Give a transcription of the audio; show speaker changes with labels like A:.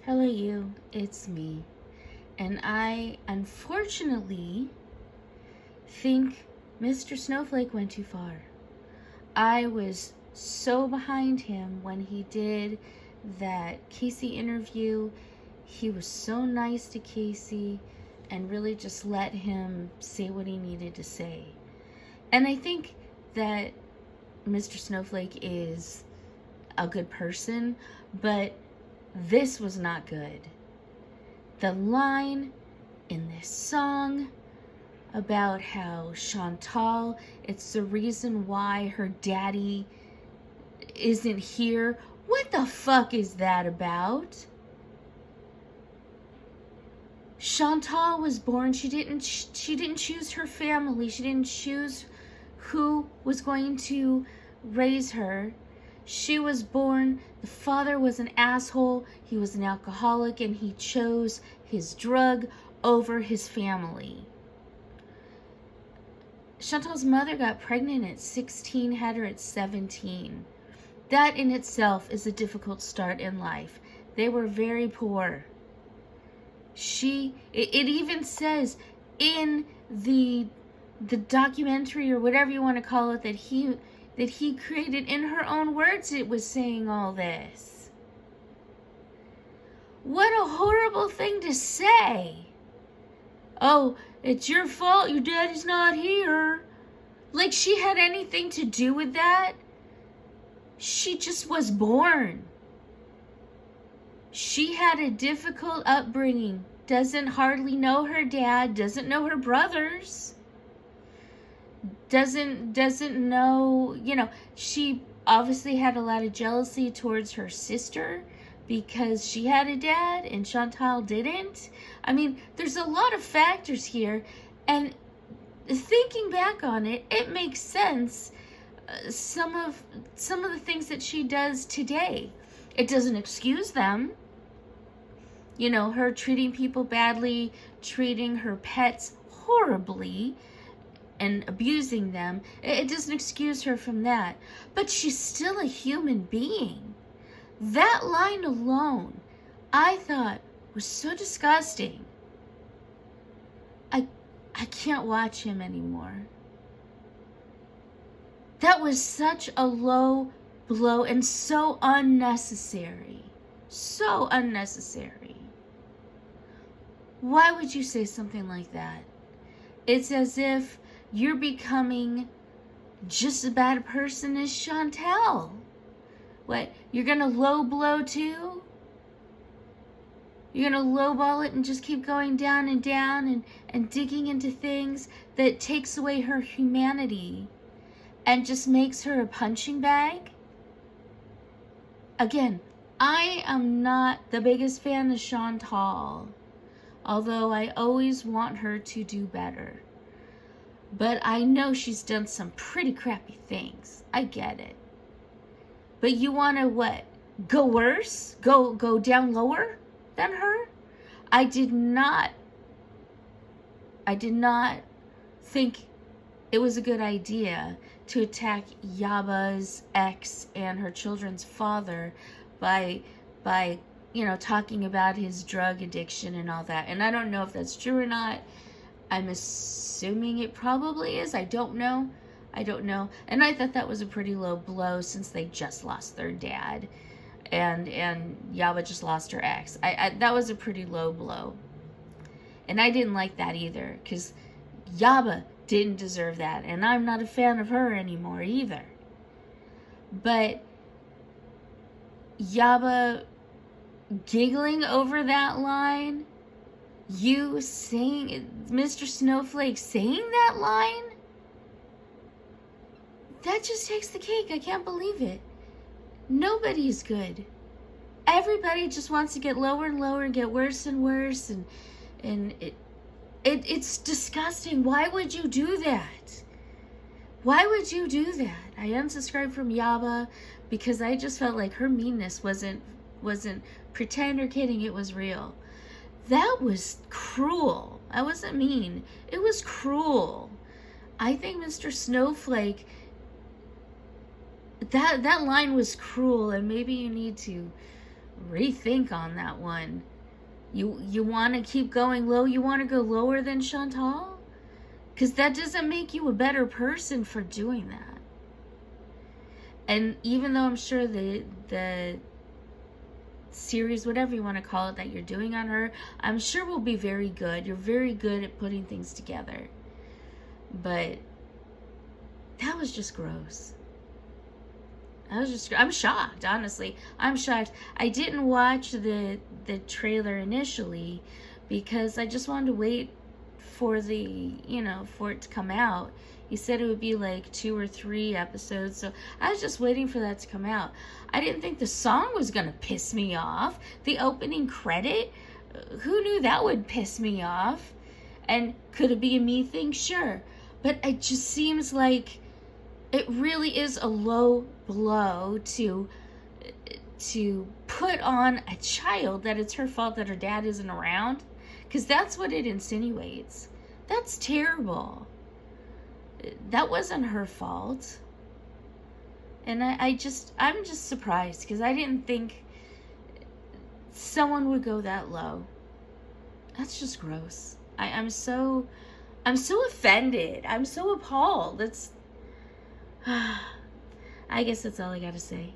A: Hello, you. It's me. And I, unfortunately, think Mr. Snowflake went too far. I was so behind him when he did that Casey interview. He was so nice to Casey and really just let him say what he needed to say. And I think that Mr. Snowflake is a good person, but this was not good. The line in this song about how Chantal, it's the reason why her daddy isn't here. What the fuck is that about? Chantal was born, she didn't choose her family. She didn't choose who was going to raise her. She was born, the father was an asshole, he was an alcoholic, and he chose his drug over his family. Chantal's mother got pregnant at 16, had her at 17. That in itself is a difficult start in life. They were very poor. It even says in the documentary, or whatever you want to call it, that he created, in her own words, it was saying all this. What a horrible thing to say. Oh, it's your fault your daddy's not here. Like she had anything to do with that. She just was born. She had a difficult upbringing. Doesn't hardly know her dad, doesn't know her brothers. Doesn't know, she obviously had a lot of jealousy towards her sister because she had a dad and Chantal didn't. I mean, there's a lot of factors here, and thinking back on it, it makes sense. Some of the things that she does today, it doesn't excuse them. Her treating people badly, treating her pets horribly, and abusing them, it doesn't excuse her from that. But she's still a human being. That line alone, I thought, was so disgusting. I can't watch him anymore. That was such a low blow and so unnecessary. So unnecessary. Why would you say something like that? It's as if you're becoming just as bad a person as Chantal. What, you're gonna low blow too? You're gonna lowball it and just keep going down and digging into things that takes away her humanity and just makes her a punching bag? Again, I am not the biggest fan of Chantal, although I always want her to do better. But I know she's done some pretty crappy things. I get it. But you want to what? Go worse? Go down lower than her? I did not think it was a good idea to attack Yaba's ex and her children's father by talking about his drug addiction and all that. And I don't know if that's true or not. I'm assuming it probably is. I don't know. And I thought that was a pretty low blow since they just lost their dad. And Yaba just lost her ex. That was a pretty low blow. And I didn't like that either, because Yaba didn't deserve that. And I'm not a fan of her anymore either. But Yaba giggling over that line, you saying, Mr. Snowflake saying that line, that just takes the cake. I can't believe it. Nobody's good. Everybody just wants to get lower and lower and get worse and worse, and it's disgusting. Why would you do that? Why would you do that? I unsubscribed from Yaba because I just felt like her meanness wasn't pretend or kidding, it was real. That was cruel. I wasn't mean. It was cruel. I think Mr. Snowflake, that line was cruel, and maybe you need to rethink on that one. You want to keep going low? You want to go lower than Chantal? Because that doesn't make you a better person for doing that. And even though I'm sure the series, whatever you want to call it, that you're doing on her, I'm sure will be very good. You're very good at putting things together. But that was just gross. I'm shocked, honestly. I'm shocked. I didn't watch the trailer initially because I just wanted to wait for for it to come out. He said it would be like 2 or 3 episodes, so I was just waiting for that to come out. I didn't think the song was gonna piss me off. The opening credit, who knew that would piss me off? And could it be a me thing? Sure. But it just seems like it really is a low blow to put on a child that it's her fault that her dad isn't around, because that's what it insinuates. That's terrible. That wasn't her fault. And I'm just surprised, because I didn't think someone would go that low. That's just gross. I'm so offended. I'm so appalled. I guess that's all I gotta say.